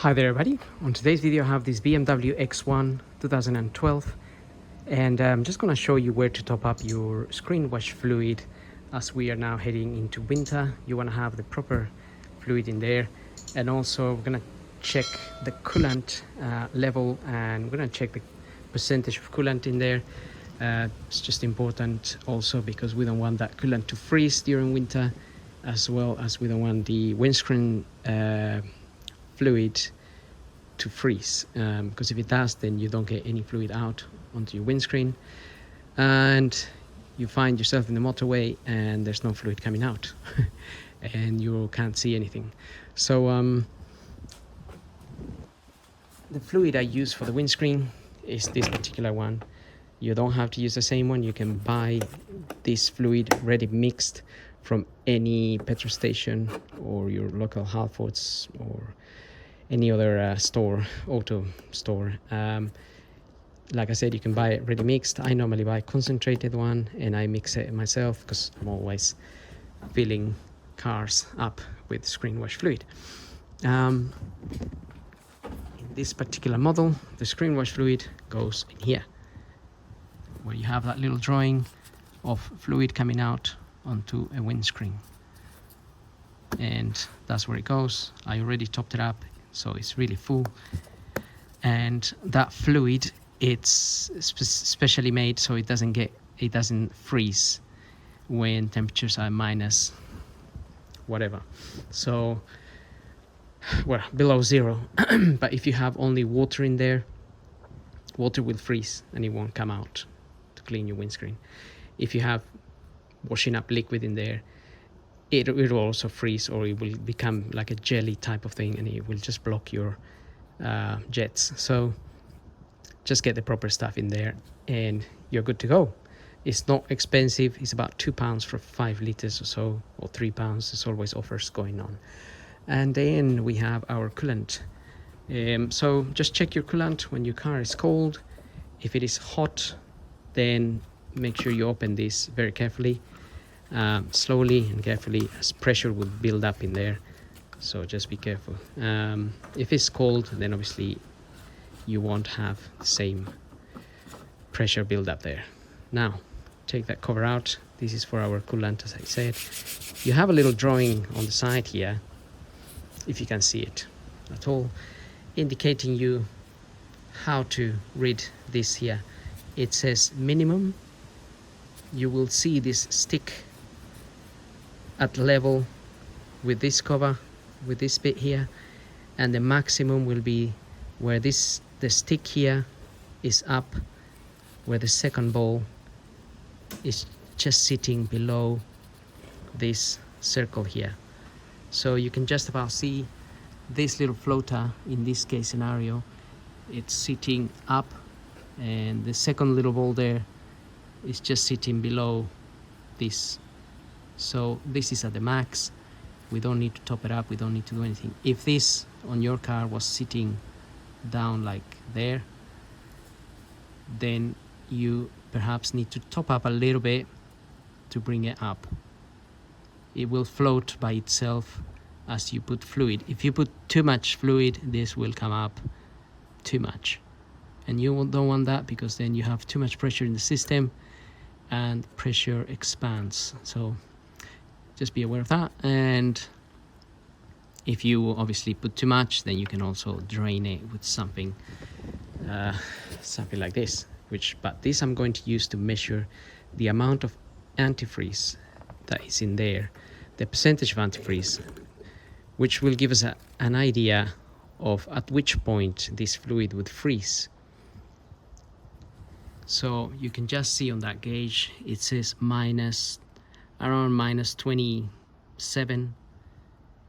Hi there everybody. On today's video I have this BMW X1 2012 and I'm just going to show you where to top up your screen wash fluid as we are now heading into winter. You want to have the proper fluid in there, and also we're going to check the coolant level, and we're going to check the percentage of coolant in there. It's just important also because we don't want that coolant to freeze during winter, as well as we don't want the windscreen fluid to freeze, because if it does, then you don't get any fluid out onto your windscreen and you find yourself in the motorway and there's no fluid coming out and you can't see anything. So the fluid I use for the windscreen is this particular one. You don't have to use the same one. You can buy this fluid ready mixed from any petrol station or your local Halfords or any other store, auto store. Like I said, you can buy it ready mixed. I normally buy a concentrated one and I mix it myself because I'm always filling cars up with screen wash fluid. In this particular model, the screen wash fluid goes in here, where you have that little drawing of fluid coming out onto a windscreen, and that's where it goes. I already topped it up, so it's really full, and that fluid, it's specially made so it doesn't freeze when temperatures are minus whatever, so well, below zero. But if you have only water in there, water will freeze and it won't come out to clean your windscreen. If you have washing up liquid in there, it will also freeze, or it will become like a jelly type of thing and it will just block your jets. So just get the proper stuff in there and you're good to go. It's not expensive. It's about £2 for 5 liters or so, or £3. There's always offers going on. And then we have our coolant. So just check your coolant when your car is cold. If it is hot, then make sure you open this very carefully, slowly and carefully, as pressure will build up in there, so just be careful. If it's cold, then obviously you won't have the same pressure build up there. Now take that cover out. This is for our coolant, as I said. You have a little drawing on the side here, if you can see it at all, indicating you how to read this here. It says minimum. You will see this stick at level with this cover, with this bit here, and the maximum will be where the stick here is up, where the second ball is just sitting below this circle here. So you can just about see this little floater, in this case scenario, it's sitting up, and the second little ball there is just sitting below this. So this is at the max. We don't need to top it up, we don't need to do anything. If this on your car was sitting down like there, then you perhaps need to top up a little bit to bring it up. It will float by itself as you put fluid. If you put too much fluid, this will come up too much, and you don't want that, because then you have too much pressure in the system and pressure expands. So just be aware of that. And if you obviously put too much, then you can also drain it with something like this, but this I'm going to use to measure the amount of antifreeze that is in there, the percentage of antifreeze, which will give us an idea of at which point this fluid would freeze. So you can just see on that gauge, it says around minus 27,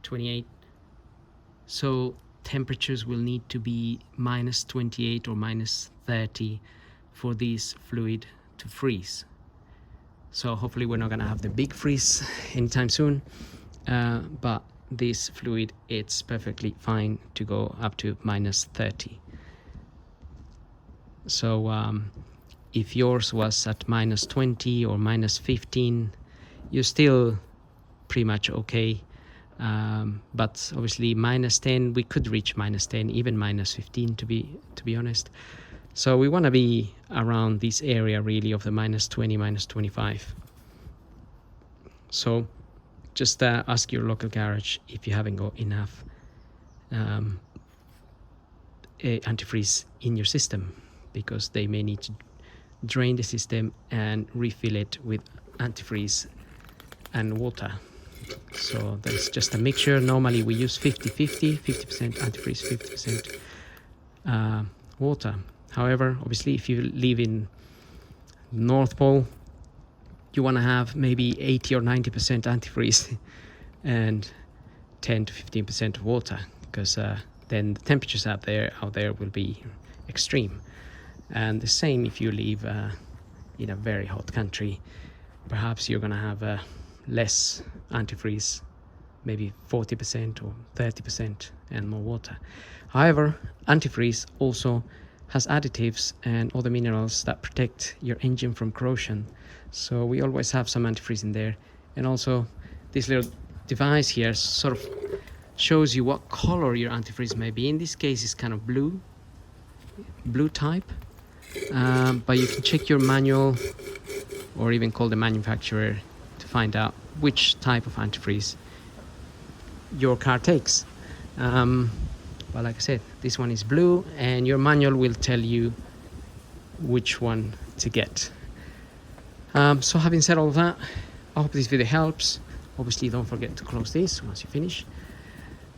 28. So temperatures will need to be minus 28 or minus 30 for this fluid to freeze. So hopefully we're not gonna have the big freeze anytime soon, but this fluid, it's perfectly fine to go up to minus 30. So if yours was at minus 20 or minus 15, you're still pretty much okay. But obviously -10, we could reach -10, even -15 to be honest. So we want to be around this area really of the -20, -25. So just ask your local garage if you haven't got enough antifreeze in your system, because they may need to drain the system and refill it with antifreeze and water. So that's just a mixture. Normally we use 50-50, 50% antifreeze, 50% water. However, obviously if you live in North Pole, you want to have maybe 80 or 90% antifreeze and 10 to 15% water, because then the temperatures out there will be extreme. And the same if you live in a very hot country, perhaps you're going to have less antifreeze, maybe 40% or 30%, and more water. However, antifreeze also has additives and other minerals that protect your engine from corrosion, so we always have some antifreeze in there. And also this little device here sort of shows you what color your antifreeze may be. In this case it's kind of blue type, but you can check your manual or even call the manufacturer to find out which type of antifreeze your car takes. But like I said, this one is blue, and your manual will tell you which one to get. So having said all that, I hope this video helps. Obviously don't forget to close this once you finish,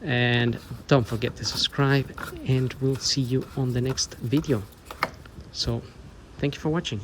and don't forget to subscribe, and we'll see you on the next video. So thank you for watching.